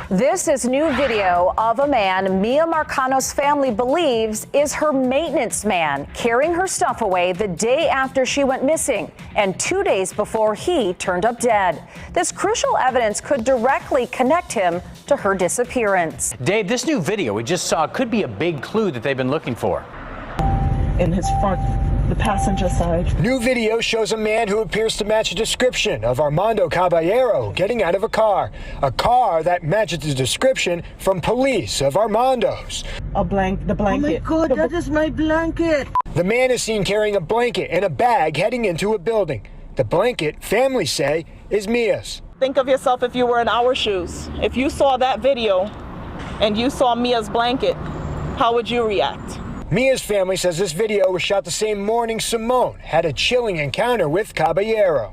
This is new video of a man Miya Marcano's family believes is her maintenance man, carrying her stuff away the day after she went missing and 2 days before he turned up dead. This crucial evidence could directly connect him to her disappearance. Dave, this new video we just saw could be a big clue that they've been looking for. In his front, the passenger side. New video shows a man who appears to match a description of Armando Caballero getting out of a car that matches the description from police of Armando's. The blanket. Oh my God, that is my blanket. The man is seen carrying a blanket and a bag heading into a building. The blanket, families say, is Miya's. Think of yourself if you were in our shoes. If you saw that video and you saw Miya's blanket, how would you react? Miya's family says this video was shot the same morning Simone had a chilling encounter with Caballero.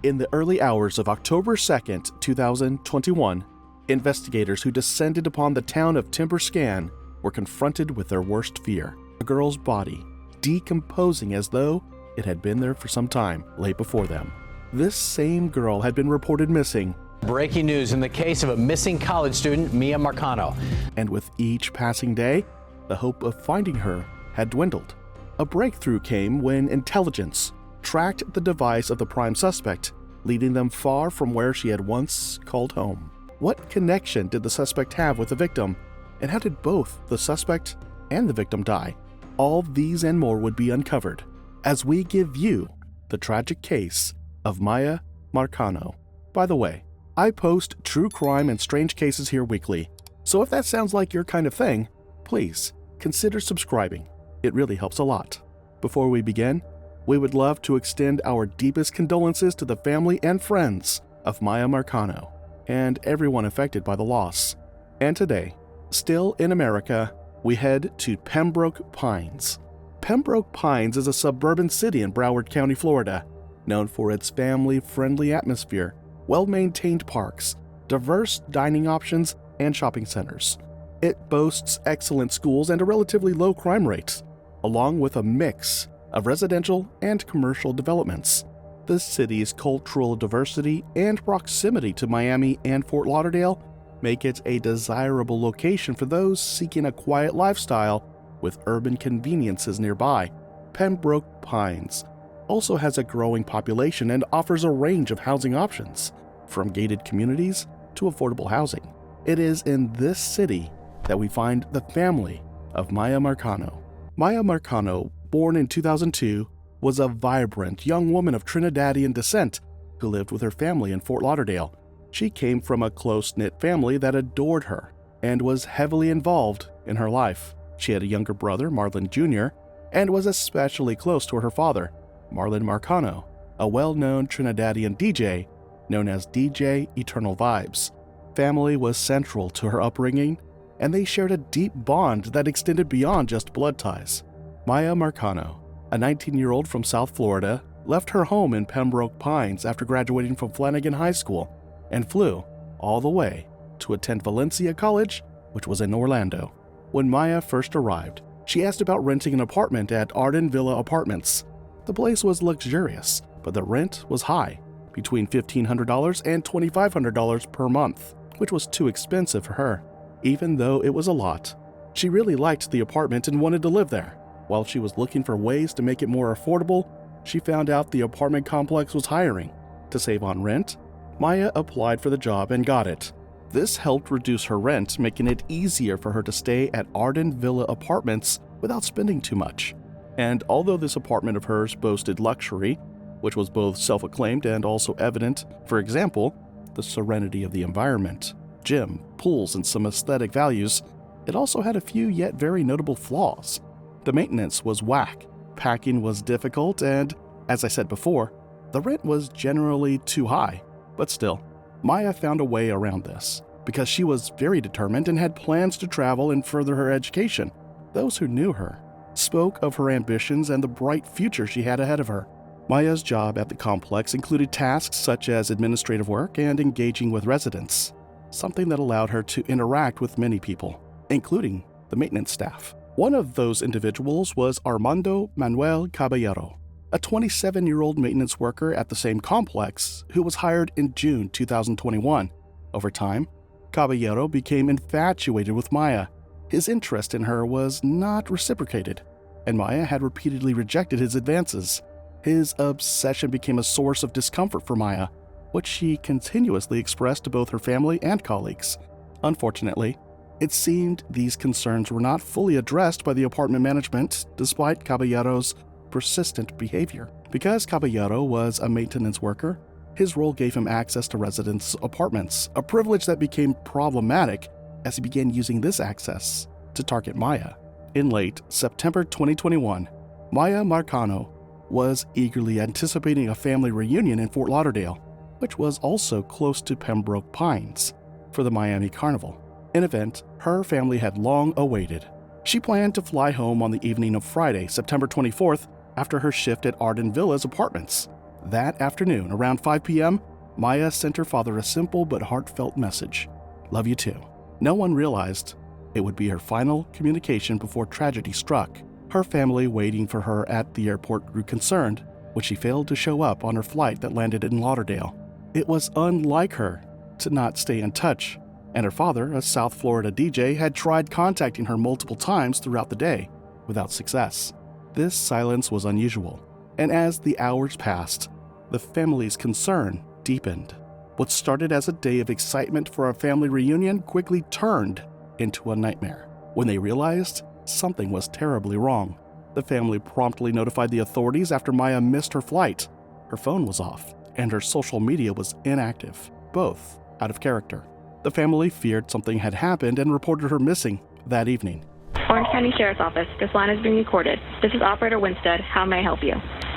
In the early hours of October 2nd, 2021, investigators who descended upon the town of Timberscan were confronted with their worst fear. A girl's body, decomposing as though it had been there for some time, lay before them. This same girl had been reported missing. Breaking news in the case of a missing college student, Miya Marcano. And with each passing day, the hope of finding her had dwindled. A breakthrough came when intelligence tracked the device of the prime suspect, leading them far from where she had once called home. What connection did the suspect have with the victim, and how did both the suspect and the victim die? All these and more would be uncovered as we give you the tragic case of Miya Marcano. By the way, I post true crime and strange cases here weekly, so if that sounds like your kind of thing, please consider subscribing. It really helps a lot. Before we begin, we would love to extend our deepest condolences to the family and friends of Miya Marcano and everyone affected by the loss. And today, still in America, we head to Pembroke Pines. Pembroke Pines is a suburban city in Broward County, Florida, known for its family-friendly atmosphere, well-maintained parks, diverse dining options, and shopping centers. It boasts excellent schools and a relatively low crime rate, along with a mix of residential and commercial developments. The city's cultural diversity and proximity to Miami and Fort Lauderdale make it a desirable location for those seeking a quiet lifestyle with urban conveniences nearby. Pembroke Pines also has a growing population and offers a range of housing options, from gated communities to affordable housing. It is in this city that we find the family of Miya Marcano. Miya Marcano, born in 2002, was a vibrant young woman of Trinidadian descent who lived with her family in Fort Lauderdale. She came from a close-knit family that adored her and was heavily involved in her life. She had a younger brother, Marlon Jr., and was especially close to her father, Marlon Marcano, a well-known Trinidadian DJ known as DJ Eternal Vibes. Family was central to her upbringing, and they shared a deep bond that extended beyond just blood ties. Miya Marcano, a 19-year-old from South Florida, left her home in Pembroke Pines after graduating from Flanagan High School and flew all the way to attend Valencia College, which was in Orlando. When Miya first arrived, she asked about renting an apartment at Arden Villa Apartments. The place was luxurious, but the rent was high, between $1,500 and $2,500 per month, which was too expensive for her. Even though it was a lot, she really liked the apartment and wanted to live there. While she was looking for ways to make it more affordable, she found out the apartment complex was hiring. To save on rent, Miya applied for the job and got it. This helped reduce her rent, making it easier for her to stay at Arden Villa Apartments without spending too much. And although this apartment of hers boasted luxury, which was both self-acclaimed and also evident, for example, the serenity of the environment, gym, pools, and some aesthetic values, it also had a few yet very notable flaws. The maintenance was whack, packing was difficult, and, as I said before, the rent was generally too high. But still, Miya found a way around this, because she was very determined and had plans to travel and further her education. Those who knew her spoke of her ambitions and the bright future she had ahead of her. Miya's job at the complex included tasks such as administrative work and engaging with residents, something that allowed her to interact with many people, including the maintenance staff. One of those individuals was Armando Manuel Caballero, a 27-year-old maintenance worker at the same complex who was hired in June 2021. Over time, Caballero became infatuated with Miya. His interest in her was not reciprocated, and Miya had repeatedly rejected his advances. His obsession became a source of discomfort for Miya, which she continuously expressed to both her family and colleagues. Unfortunately, it seemed these concerns were not fully addressed by the apartment management, despite Caballero's persistent behavior. Because Caballero was a maintenance worker, his role gave him access to residents' apartments, a privilege that became problematic as he began using this access to target Miya. In late September 2021, Miya Marcano was eagerly anticipating a family reunion in Fort Lauderdale, which was also close to Pembroke Pines, for the Miami Carnival, an event her family had long awaited. She planned to fly home on the evening of Friday, September 24th, after her shift at Arden Villa's apartments. That afternoon, around 5 p.m., Miya sent her father a simple but heartfelt message: "Love you too." No one realized it would be her final communication before tragedy struck. Her family waiting for her at the airport grew concerned when she failed to show up on her flight that landed in Lauderdale. It was unlike her to not stay in touch, and her father, a South Florida DJ, had tried contacting her multiple times throughout the day without success. This silence was unusual, and as the hours passed, the family's concern deepened. What started as a day of excitement for a family reunion quickly turned into a nightmare when they realized something was terribly wrong. The family promptly notified the authorities after Miya missed her flight. Her phone was off, and her social media was inactive, both out of character. The family feared something had happened and reported her missing that evening. Orange County Sheriff's Office, this line is being recorded. This is Operator Winstead. How may I help you?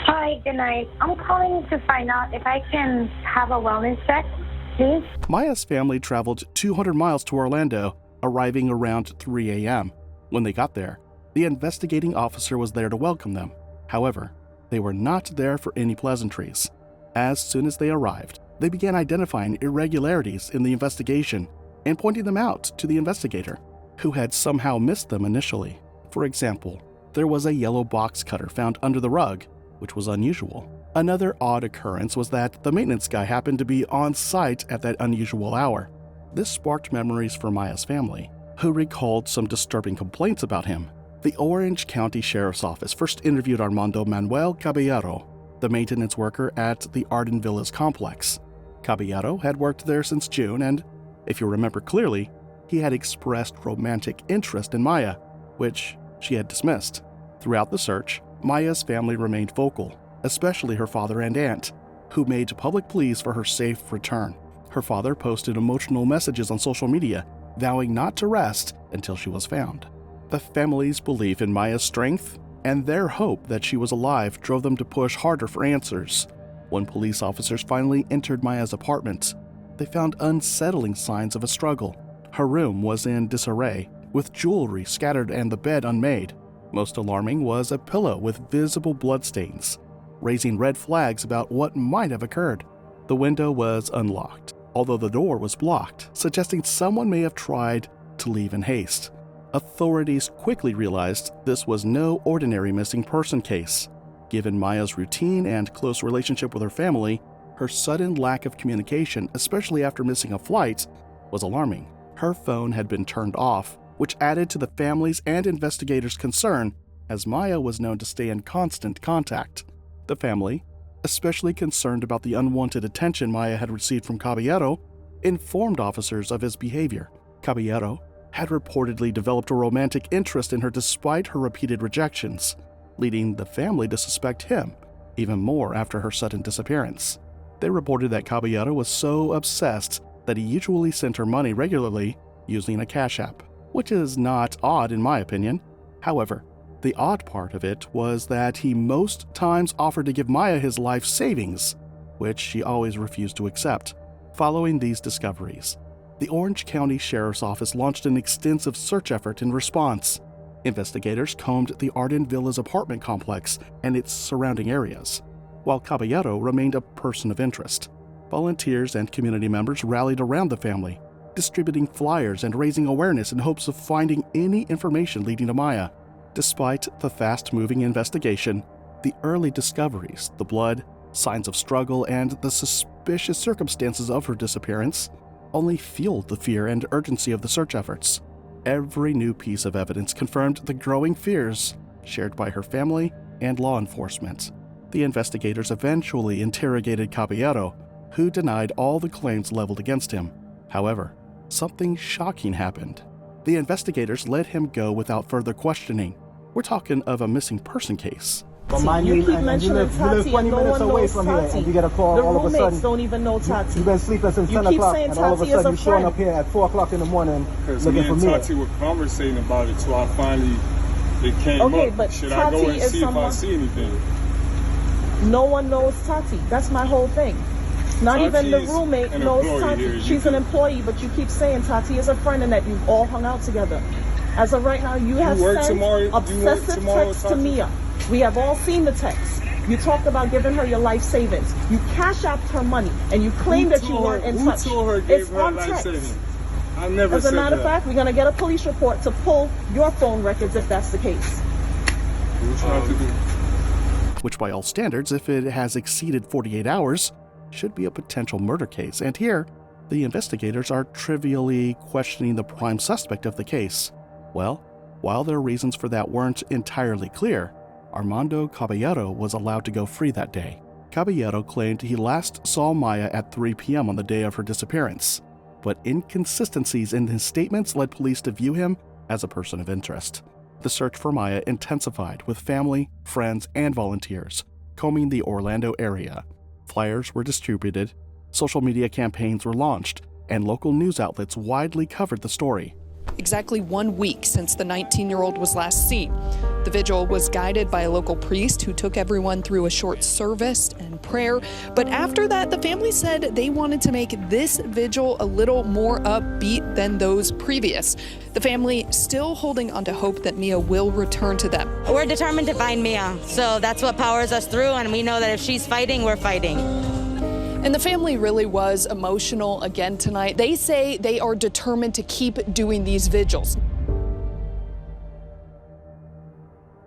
Hi, good night. I'm calling to find out if I can have a wellness check, please. Miya's family traveled 200 miles to Orlando, arriving around 3 a.m. When they got there, the investigating officer was there to welcome them. However, they were not there for any pleasantries. As soon as they arrived, they began identifying irregularities in the investigation and pointing them out to the investigator, who had somehow missed them initially. For example, there was a yellow box cutter found under the rug, which was unusual. Another odd occurrence was that the maintenance guy happened to be on site at that unusual hour. This sparked memories for Miya's family, who recalled some disturbing complaints about him. The Orange County Sheriff's Office first interviewed Armando Manuel Caballero, the maintenance worker at the Arden Villas complex. Caballero had worked there since June, and, if you remember clearly, he had expressed romantic interest in Miya, which she had dismissed. Throughout the search, Miya's family remained vocal, especially her father and aunt, who made public pleas for her safe return. Her father posted emotional messages on social media, vowing not to rest until she was found. The family's belief in Miya's strength and their hope that she was alive drove them to push harder for answers. When police officers finally entered Miya's apartment, they found unsettling signs of a struggle. Her room was in disarray, with jewelry scattered and the bed unmade. Most alarming was a pillow with visible bloodstains, raising red flags about what might have occurred. The window was unlocked, although the door was blocked, suggesting someone may have tried to leave in haste. Authorities quickly realized this was no ordinary missing person case. Given Miya's routine and close relationship with her family, her sudden lack of communication, especially after missing a flight, was alarming. Her phone had been turned off, which added to the family's and investigators' concern, as Miya was known to stay in constant contact. The family, especially concerned about the unwanted attention Miya had received from Caballero, informed officers of his behavior. Caballero had reportedly developed a romantic interest in her despite her repeated rejections, leading the family to suspect him even more after her sudden disappearance. They reported that Caballero was so obsessed that he usually sent her money regularly using a Cash App, which is not odd in my opinion. However, the odd part of it was that he most times offered to give Miya his life savings, which she always refused to accept. Following these discoveries, the Orange County Sheriff's Office launched an extensive search effort in response. Investigators combed the Arden Villas apartment complex and its surrounding areas, while Caballero remained a person of interest. Volunteers and community members rallied around the family, distributing flyers and raising awareness in hopes of finding any information leading to Miya. Despite the fast-moving investigation, the early discoveries, the blood, signs of struggle, and the suspicious circumstances of her disappearance only fueled the fear and urgency of the search efforts. Every new piece of evidence confirmed the growing fears shared by her family and law enforcement. The investigators eventually interrogated Caballero, who denied all the claims leveled against him. However, something shocking happened. The investigators let him go without further questioning. We're talking of a missing person case. You keep mentioning Tati, and no one knows Tati. You get a call the all of a roommates sudden. don't even know Tati. You've been sleeping since 10 o'clock, and all of a sudden you're showing up here at 4 o'clock in the morning looking for me. Tati were conversating about it, so I finally, it came up. But Should Tati I go and see someone, if I see anything? No one knows Tati. That's my whole thing. Not even the roommate knows Tati. She's an employee, but you keep saying Tati is a friend and that you've all hung out together. As of right now, you have sent obsessive texts to Miya. We have all seen the text. You talked about giving her your life savings. You cash apped her money, and you claim that you weren't in touch. Who told her It's her on life text. savings? I never As a said matter of that. fact, we're going to get a police report to pull your phone records if that's the case. What you have to do? Which by all standards, if it has exceeded 48 hours, should be a potential murder case. And here, the investigators are trivially questioning the prime suspect of the case. Well, while their reasons for that weren't entirely clear, Armando Caballero was allowed to go free that day. Caballero claimed he last saw Miya at 3 p.m. on the day of her disappearance, but inconsistencies in his statements led police to view him as a person of interest. The search for Miya intensified with family, friends, and volunteers combing the Orlando area. Flyers were distributed, social media campaigns were launched, and local news outlets widely covered the story. Exactly 1 week since the 19-year-old was last seen. The vigil was guided by a local priest who took everyone through a short service and prayer. But after that, the family said they wanted to make this vigil a little more upbeat than those previous. The family still holding on to hope that Miya will return to them. We're determined to find Miya, so that's what powers us through, and we know that if she's fighting, we're fighting. And the family really was emotional again tonight. They say they are determined to keep doing these vigils.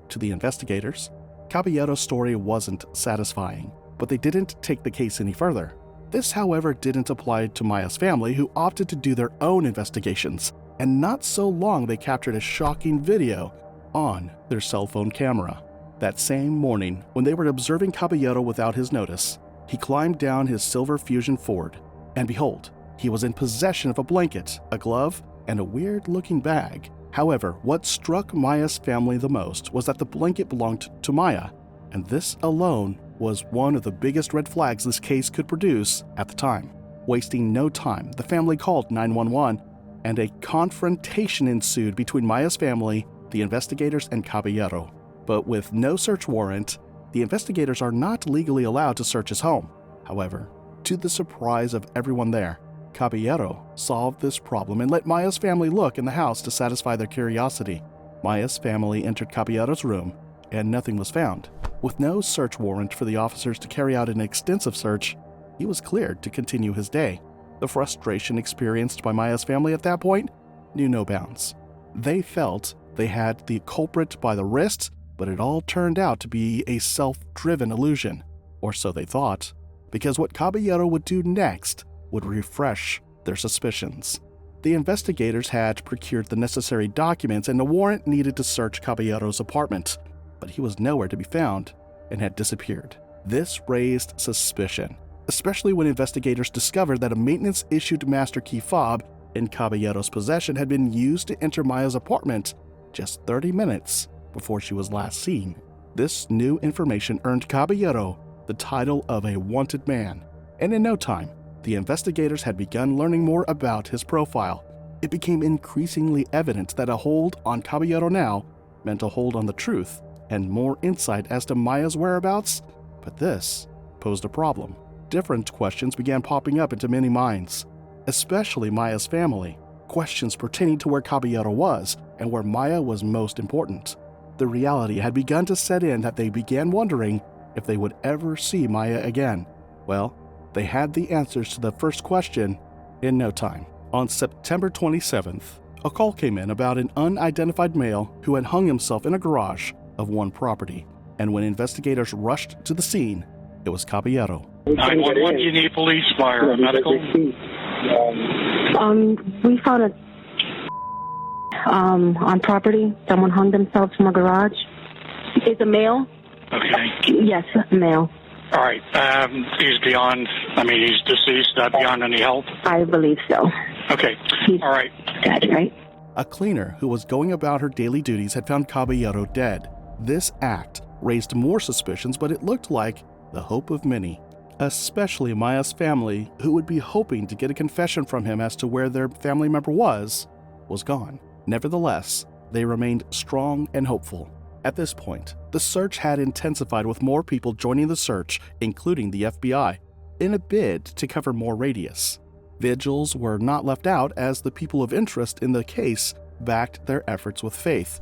To the investigators, Caballero's story wasn't satisfying, but they didn't take the case any further. This, however, didn't apply to Miya's family, who opted to do their own investigations, and not so long they captured a shocking video on their cell phone camera. That same morning, when they were observing Caballero without his notice, he climbed down his silver Fusion Ford, and behold, he was in possession of a blanket, a glove, and a weird-looking bag. However, what struck Miya's family the most was that the blanket belonged to Miya, and this alone was one of the biggest red flags this case could produce at the time. Wasting no time, the family called 911, and a confrontation ensued between Miya's family, the investigators, and Caballero. But with no search warrant, the investigators are not legally allowed to search his home. However, to the surprise of everyone there, Caballero solved this problem and let Miya's family look in the house to satisfy their curiosity. Miya's family entered Caballero's room, and nothing was found. With no search warrant for the officers to carry out an extensive search, he was cleared to continue his day. The frustration experienced by Miya's family at that point knew no bounds. They felt they had the culprit by the wrist, but it all turned out to be a self-driven illusion, or so they thought, because what Caballero would do next would refresh their suspicions. The investigators had procured the necessary documents and a warrant needed to search Caballero's apartment, but he was nowhere to be found and had disappeared. This raised suspicion, especially when investigators discovered that a maintenance-issued master key fob in Caballero's possession had been used to enter Miya's apartment just 30 minutes before she was last seen. This new information earned Caballero the title of a wanted man, and in no time, the investigators had begun learning more about his profile. It became increasingly evident that a hold on Caballero now meant a hold on the truth and more insight as to Miya's whereabouts, but this posed a problem. Different questions began popping up into many minds, especially Miya's family, questions pertaining to where Caballero was and where Miya was most important. The reality had begun to set in that they began wondering if they would ever see Miya again. Well, they had the answers to the first question in no time. On September 27th, a call came in about an unidentified male who had hung himself in a garage of one property, and when investigators rushed to the scene, it was Caballero. 911, you need police, fire, medical. We found a on property. Someone hung themselves from a garage. It's a male. Okay. Yes, a male. All right. He's beyond, he's deceased, beyond any help? I believe so. Okay. He's all right. dead, right? A cleaner who was going about her daily duties had found Caballero dead. This act raised more suspicions, but it looked like the hope of many, especially Maya's family, who would be hoping to get a confession from him as to where their family member was gone. Nevertheless, they remained strong and hopeful. At this point, the search had intensified with more people joining the search, including the FBI, in a bid to cover more radius. Vigils were not left out as the people of interest in the case backed their efforts with faith,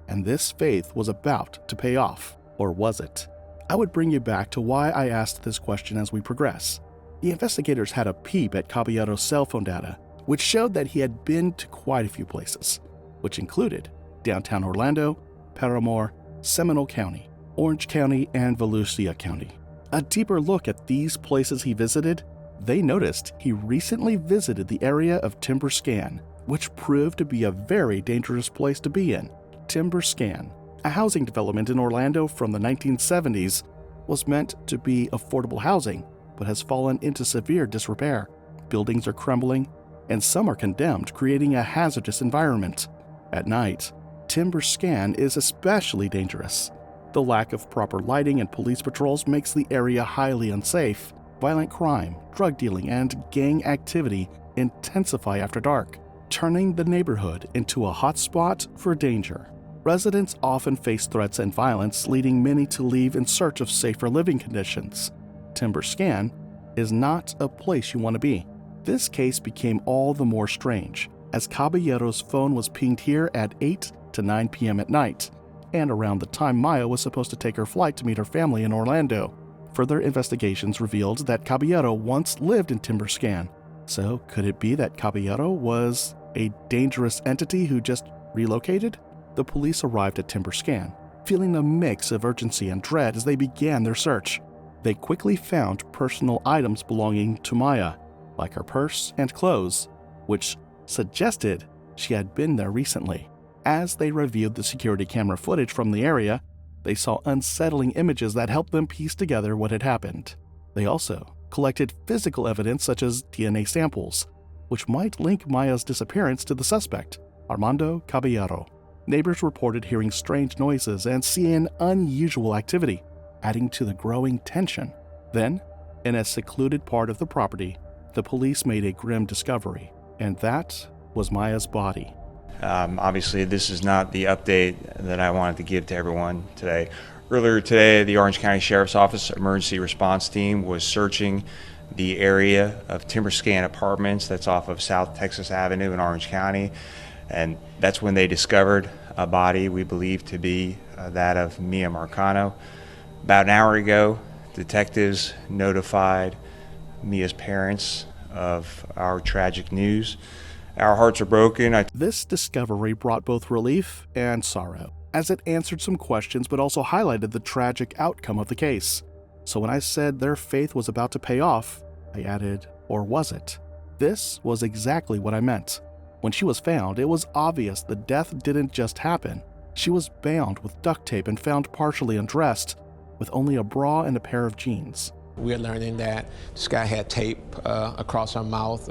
and this faith was about to pay off, or was it? I would bring you back to why I asked this question as we progress. The investigators had a peep at Caballero's cell phone data, which showed that he had been to quite a few places, which included downtown Orlando, Paramore, Seminole County, Orange County, and Volusia County. A deeper look at these places he visited, they noticed he recently visited the area of Timber Scan, which proved to be a very dangerous place to be in. Timber Scan, a housing development in Orlando from the 1970s, was meant to be affordable housing, but has fallen into severe disrepair. Buildings are crumbling, and some are condemned, creating a hazardous environment. At night, Timber Scan is especially dangerous. The lack of proper lighting and police patrols makes the area highly unsafe. Violent crime, drug dealing, and gang activity intensify after dark, turning the neighborhood into a hotspot for danger. Residents often face threats and violence, leading many to leave in search of safer living conditions. Timber Scan is not a place you want to be. This case became all the more strange, as Caballero's phone was pinged here at 8 to 9 p.m. at night, and around the time Maya was supposed to take her flight to meet her family in Orlando. Further investigations revealed that Caballero once lived in Timber Scan. So could it be that Caballero was a dangerous entity who just relocated? The police arrived at Timber Scan, feeling a mix of urgency and dread as they began their search. They quickly found personal items belonging to Maya, like her purse and clothes, which suggested she had been there recently. As they reviewed the security camera footage from the area, they saw unsettling images that helped them piece together what had happened. They also collected physical evidence such as DNA samples, which might link Maya's disappearance to the suspect, Armando Caballero. Neighbors reported hearing strange noises and seeing unusual activity, adding to the growing tension. Then, in a secluded part of the property, the police made a grim discovery, and that was Maya's body. Obviously, this is not the update that I wanted to give to everyone today. Earlier today, the Orange County Sheriff's Office Emergency Response Team was searching the area of Timber Scan Apartments that's off of South Texas Avenue in Orange County, and that's when they discovered a body we believe to be that of Miya Marcano. About an hour ago, detectives notified Mia's parents of our tragic news. Our hearts are broken. This discovery brought both relief and sorrow, as it answered some questions but also highlighted the tragic outcome of the case. So when I said their faith was about to pay off, I added, or was it? This was exactly what I meant. When she was found, it was obvious the death didn't just happen. She was bound with duct tape and found partially undressed, with only a bra and a pair of jeans. We're learning that this guy had tape across her mouth,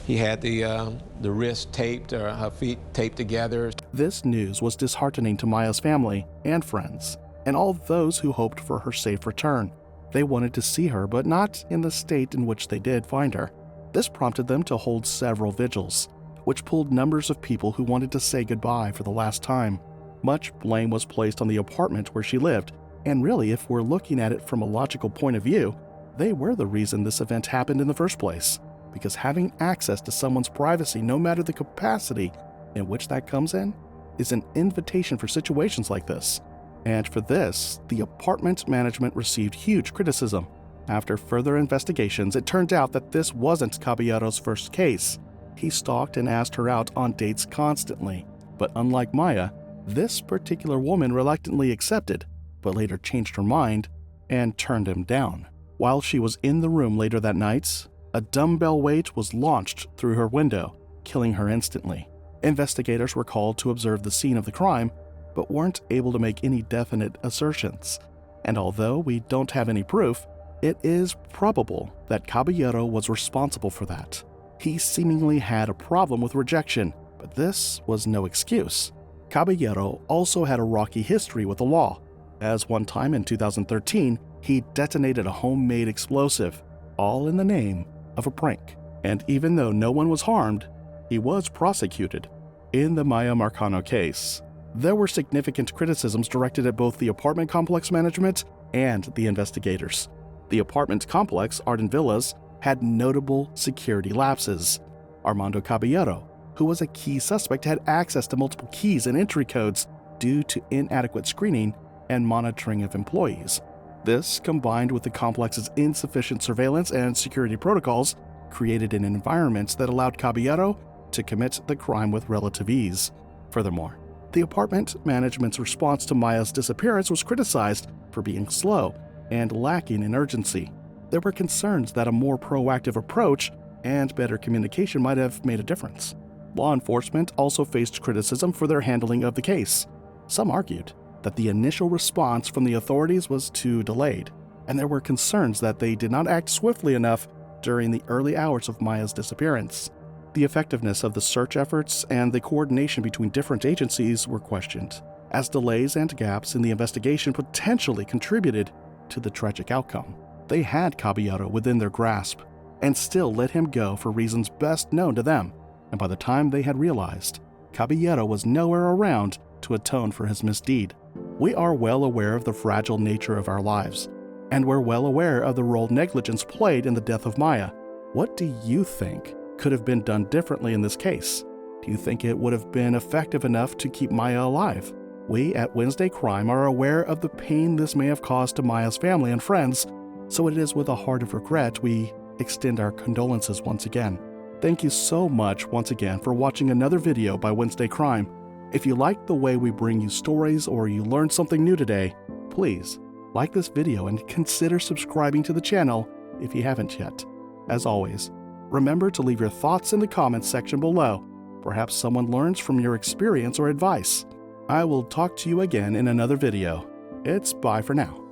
he had the wrist taped, her feet taped together. This news was disheartening to Maya's family and friends, and all those who hoped for her safe return. They wanted to see her, but not in the state in which they did find her. This prompted them to hold several vigils, which pulled numbers of people who wanted to say goodbye for the last time. Much blame was placed on the apartment where she lived, and really, if we're looking at it from a logical point of view, they were the reason this event happened in the first place. Because having access to someone's privacy, no matter the capacity in which that comes in, is an invitation for situations like this. And for this, the apartment management received huge criticism. After further investigations, it turned out that this wasn't Caballero's first case. He stalked and asked her out on dates constantly. But unlike Maya, this particular woman reluctantly accepted, but later changed her mind and turned him down. While she was in the room later that night, A dumbbell weight was launched through her window, killing her instantly. Investigators were called to observe the scene of the crime, but weren't able to make any definite assertions. And although we don't have any proof, it is probable that Caballero was responsible for that. He seemingly had a problem with rejection, but this was no excuse. Caballero also had a rocky history with the law, as one time in 2013, he detonated a homemade explosive, all in the name of a prank. And even though no one was harmed, he was prosecuted. In the Miya Marcano case, there were significant criticisms directed at both the apartment complex management and the investigators. The apartment complex, Arden Villas, had notable security lapses. Armando Caballero, who was a key suspect, had access to multiple keys and entry codes due to inadequate screening and monitoring of employees. This, combined with the complex's insufficient surveillance and security protocols, created an environment that allowed Caballero to commit the crime with relative ease. Furthermore, the apartment management's response to Miya's disappearance was criticized for being slow and lacking in urgency. There were concerns that a more proactive approach and better communication might have made a difference. Law enforcement also faced criticism for their handling of the case. Some argued that the initial response from the authorities was too delayed, and there were concerns that they did not act swiftly enough during the early hours of Miya's disappearance. The effectiveness of the search efforts and the coordination between different agencies were questioned, as delays and gaps in the investigation potentially contributed to the tragic outcome. They had Caballero within their grasp and still let him go for reasons best known to them, and by the time they had realized, Caballero was nowhere around to atone for his misdeed. We are well aware of the fragile nature of our lives, and we're well aware of the role negligence played in the death of Miya. What do you think could have been done differently in this case? Do you think it would have been effective enough to keep Miya alive? We at Wednesday Crime are aware of the pain this may have caused to Miya's family and friends, so it is with a heart of regret we extend our condolences once again. Thank you so much once again for watching another video by Wednesday Crime. If you like the way we bring you stories or you learned something new today, please like this video and consider subscribing to the channel if you haven't yet. As always, remember to leave your thoughts in the comments section below. Perhaps someone learns from your experience or advice. I will talk to you again in another video. It's bye for now.